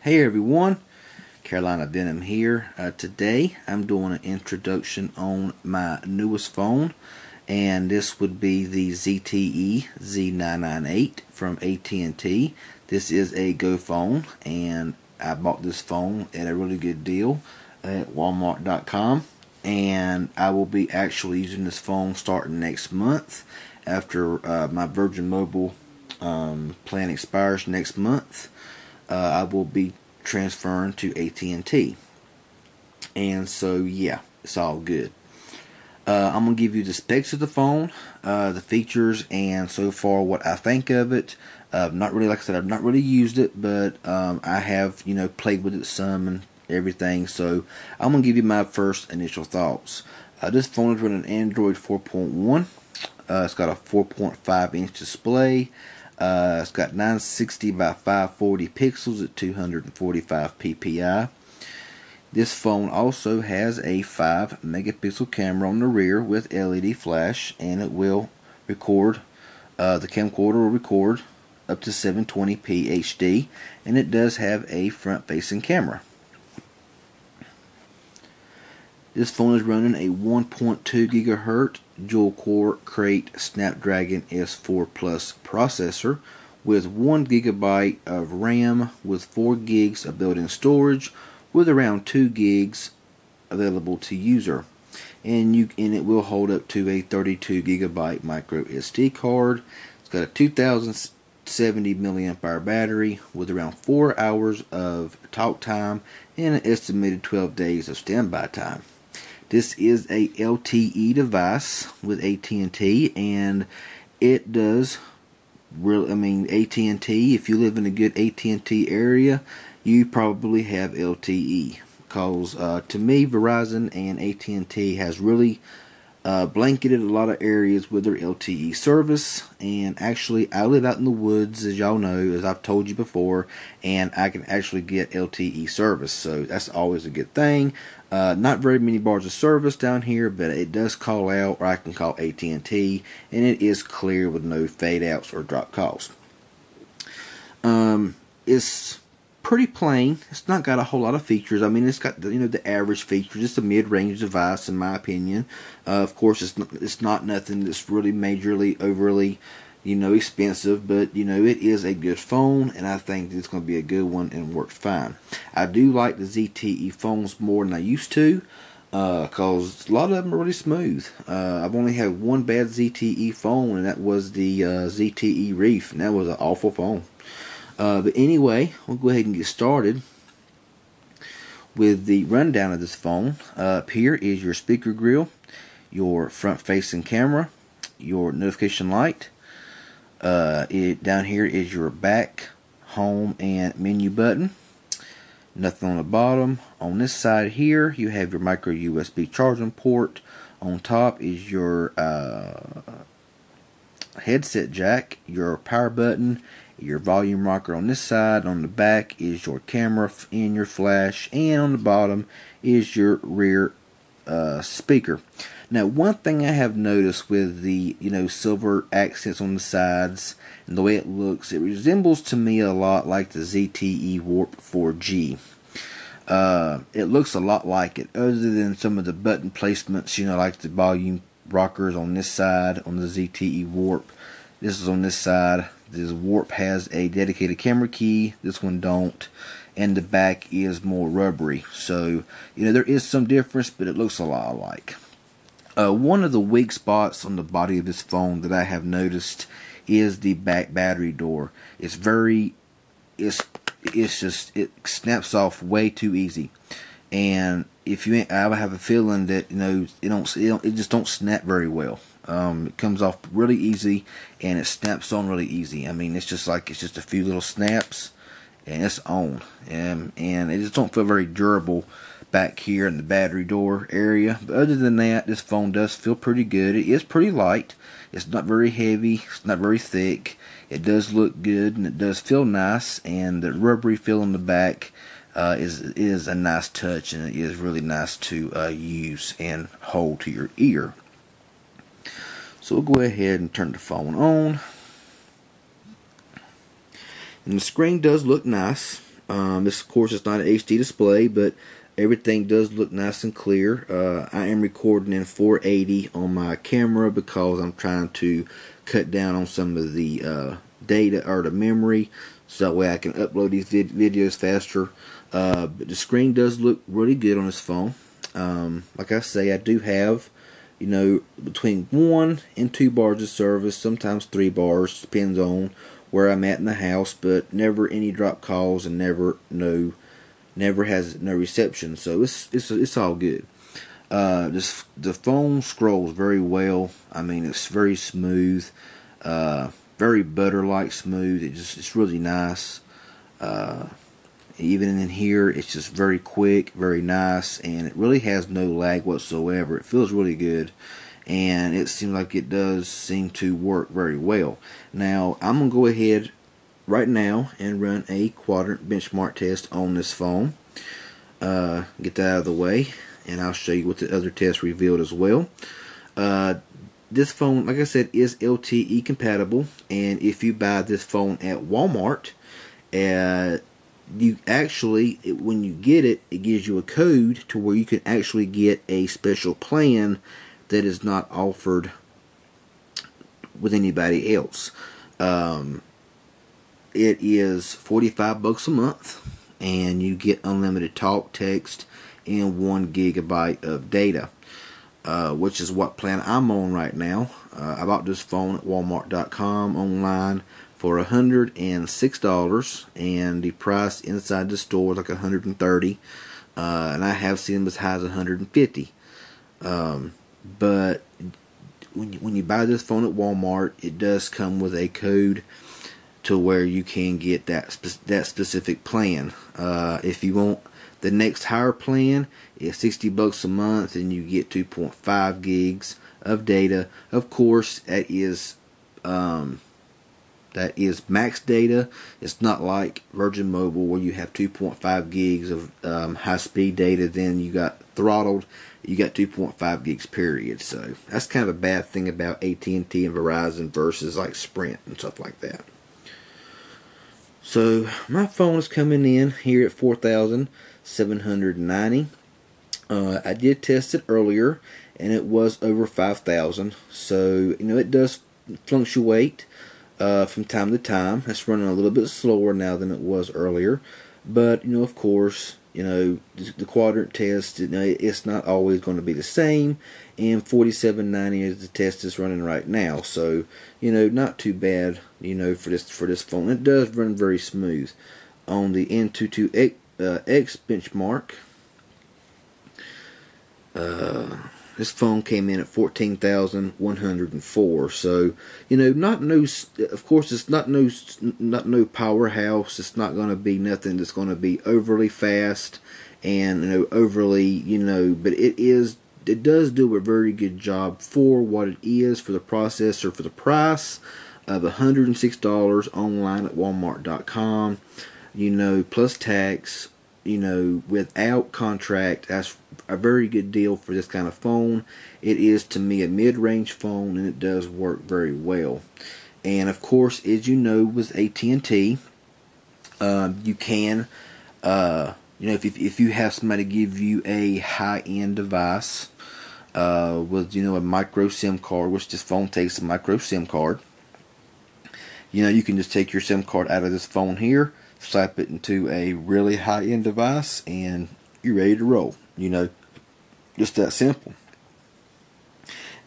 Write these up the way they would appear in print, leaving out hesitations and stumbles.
Hey everyone, Carolina Venom here. Today I'm doing an introduction on my newest phone, and this would be the ZTE Z998 from AT&T. This is a Go phone, and I bought this phone at a really good deal at Walmart.com, and I will be actually using this phone starting next month after my Virgin Mobile plan expires next month. I will be transferring to AT&T, and so yeah, it's all good. I'm gonna give you the specs of the phone, the features, and so far what I think of it. Not really, like I said, I've not really used it, but I have, played with it some and everything. So I'm gonna give you my first initial thoughts. This phone is running Android 4.1. It's got a 4.5-inch display. It's got 960 by 540 pixels at 245 ppi. This phone also has a 5 megapixel camera on the rear with LED flash, and it will record, the camcorder will record up to 720p HD, and it does have a front facing camera. This phone is running a 1.2 GHz dual-core Crate Snapdragon S4 Plus processor with 1 GB of RAM with 4 gigs of built-in storage with around 2 gigs available to user. And it will hold up to a 32 GB micro SD card. It's got a 2070 mAh battery with around 4 hours of talk time and an estimated 12 days of standby time. This is a LTE device with AT&T, and it does really, AT&T, if you live in a good AT&T area, you probably have LTE, because to me, Verizon and AT&T has really blanketed a lot of areas with their LTE service. And actually, I live out in the woods, as y'all know, as I've told you before, and I can actually get LTE service, so that's always a good thing. Not very many bars of service down here, but it does call out, or I can call AT&T, and it is clear with no fade outs or drop calls. It's pretty plain. It's not got a whole lot of features. It's got the average features. It's a mid-range device in my opinion. Of course, it's not nothing that's really majorly overly expensive, but it is a good phone, and I think it's going to be a good one and works fine. I do like the ZTE phones more than I used to, because a lot of them are really smooth. I've only had one bad ZTE phone, and that was the ZTE Reef, and that was an awful phone. But anyway, we'll go ahead and get started with the rundown of this phone. Up here is your speaker grill, your front-facing camera, your notification light. Down here is your back, home, and menu button. Nothing on the bottom. On this side here, you have your micro USB charging port. On top is your headset jack, your power button, your volume rocker on this side. On the back is your camera and your flash, and on the bottom is your rear speaker. Now, one thing I have noticed with the silver accents on the sides and the way it looks, it resembles to me a lot like the ZTE Warp 4G. It looks a lot like it, other than some of the button placements, like the volume rockers on this side on the ZTE Warp. This is on this side. This Warp has a dedicated camera key. This one don't. And the back is more rubbery. So, there is some difference, but it looks a lot alike. One of the weak spots on the body of this phone that I have noticed is the back battery door. It snaps off way too easy. And I have a feeling that it just don't snap very well. It comes off really easy, and it snaps on really easy. It's just a few little snaps, and it's on. And it just don't feel very durable back here in the battery door area. But other than that, this phone does feel pretty good. It is pretty light. It's not very heavy. It's not very thick. It does look good, and it does feel nice. And the rubbery feel on the back is a nice touch, and it is really nice to use and hold to your ear. So we'll go ahead and turn the phone on. And the screen does look nice. This, of course, is not an HD display, but everything does look nice and clear. I am recording in 480 on my camera because I'm trying to cut down on some of the data or the memory, so that way I can upload these videos faster. But the screen does look really good on this phone. Like I say, I do have, you know, between 1 and 2 bars of service, sometimes 3 bars, depends on where I'm at in the house, but never any drop calls and never has no reception, so it's all good. The phone scrolls very well. I mean, it's very smooth, very butter-like smooth. It's really nice. Even in here, it's just very quick, very nice, and it really has no lag whatsoever. It feels really good, and it seems like it does seem to work very well. Now, I'm going to go ahead right now and run a quadrant benchmark test on this phone. Get that out of the way, and I'll show you what the other tests revealed as well. This phone, like I said, is LTE compatible, and if you buy this phone at Walmart, you actually, when you get it, it gives you a code to where you can actually get a special plan that is not offered with anybody else. It is $45 a month, and you get unlimited talk, text, and 1 gigabyte of data, which is what plan I'm on right now. I bought this phone at Walmart.com online for $106, and the price inside the store is like $130, and I have seen them as high as $150. But when you buy this phone at Walmart, it does come with a code to where you can get that specific plan. If you want the next higher plan, it's $60 a month, and you get 2.5 gigs of data. Of course, that is max data. It's not like Virgin Mobile where you have 2.5 gigs of high-speed data, then you got throttled. You got 2.5 gigs period. So that's kind of a bad thing about AT&T and Verizon versus like Sprint and stuff like that. So my phone is coming in here at $4,790. I did test it earlier, and it was over $5,000. So, you know, it does fluctuate from time to time. It's running a little bit slower now than it was earlier. But, you know, of course, you know, the quadrant test, you know, it's not always going to be the same. And $47.90 is the test is running right now. So, you know, not too bad, you know, for this phone. It does run very smooth. On the ATT X benchmark, this phone came in at $14,104. So, you know, of course, it's not no powerhouse. It's not going to be nothing that's going to be overly fast and, you know, overly, you know, but it does do a very good job for what it is, for the processor, for the price of $106 online at Walmart.com, you know, plus tax, you know, without contract. That's a very good deal for this kind of phone. It is, to me, a mid-range phone, and it does work very well. And of course, as you know, with AT&T, you can, you know, if you have somebody give you a high-end device with, you know, a micro SIM card, which this phone takes a micro SIM card, you know, you can just take your SIM card out of this phone here, slap it into a really high-end device, and you're ready to roll. You know, just that simple.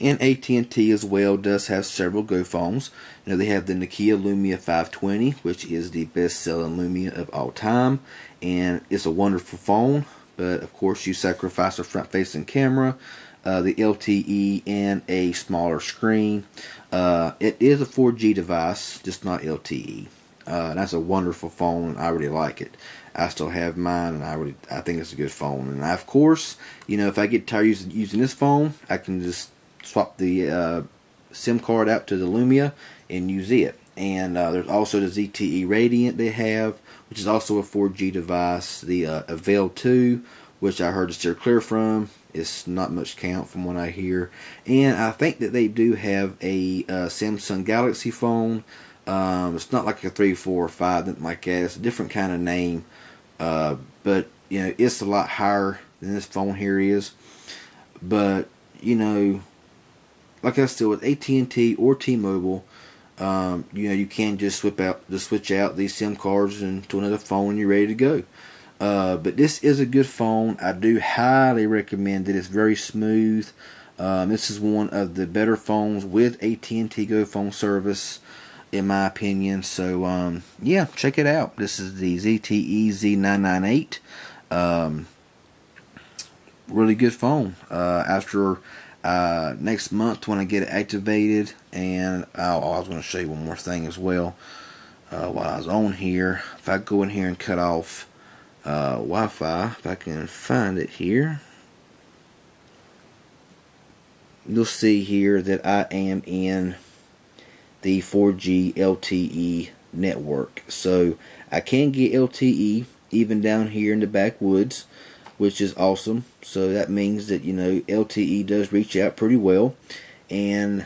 And AT&T as well does have several Go phones. You know, they have the Nokia Lumia 520, which is the best-selling Lumia of all time, and it's a wonderful phone. But of course, you sacrifice a front-facing camera, the LTE, and a smaller screen. It is a 4G device, just not LTE. That's a wonderful phone, and I really like it. I still have mine, and I think it's a good phone. And of course, you know, if I get tired using this phone, I can just swap the SIM card out to the Lumia and use it. And there's also the ZTE Radiant they have, which is also a 4G device. The Avail 2, which I heard to steer clear from. It's not much count from what I hear. And I think that they do have a Samsung Galaxy phone. It's not like a 3, 4, or 5, nothing like that. It's a different kind of name. But you know, it's a lot higher than this phone here is. But you know, like I said, with AT&T or T-Mobile, you know, you can just switch out these SIM cards into another phone and you're ready to go. But this is a good phone. I do highly recommend it. It's very smooth. This is one of the better phones with AT&T Go Phone service, in my opinion. So yeah, check it out. This is the ZTE Z998. Really good phone. After next month when I get it activated, and I was going to show you one more thing as well while I was on here. If I go in here and cut off Wi-Fi, if I can find it here, you'll see here that I am in the 4G LTE network. So I can get LTE even down here in the backwoods, which is awesome. So that means that, you know, LTE does reach out pretty well and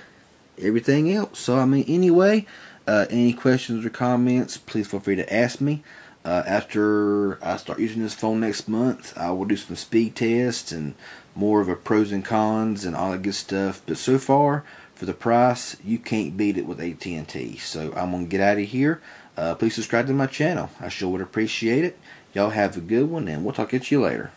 everything else. So I mean, anyway, any questions or comments, please feel free to ask me. After I start using this phone next month, I will do some speed tests and more of a pros and cons and all that good stuff. But so far, for the price, you can't beat it with AT&T. So I'm going to get out of here. Please subscribe to my channel. I sure would appreciate it. Y'all have a good one, and we'll talk to you later.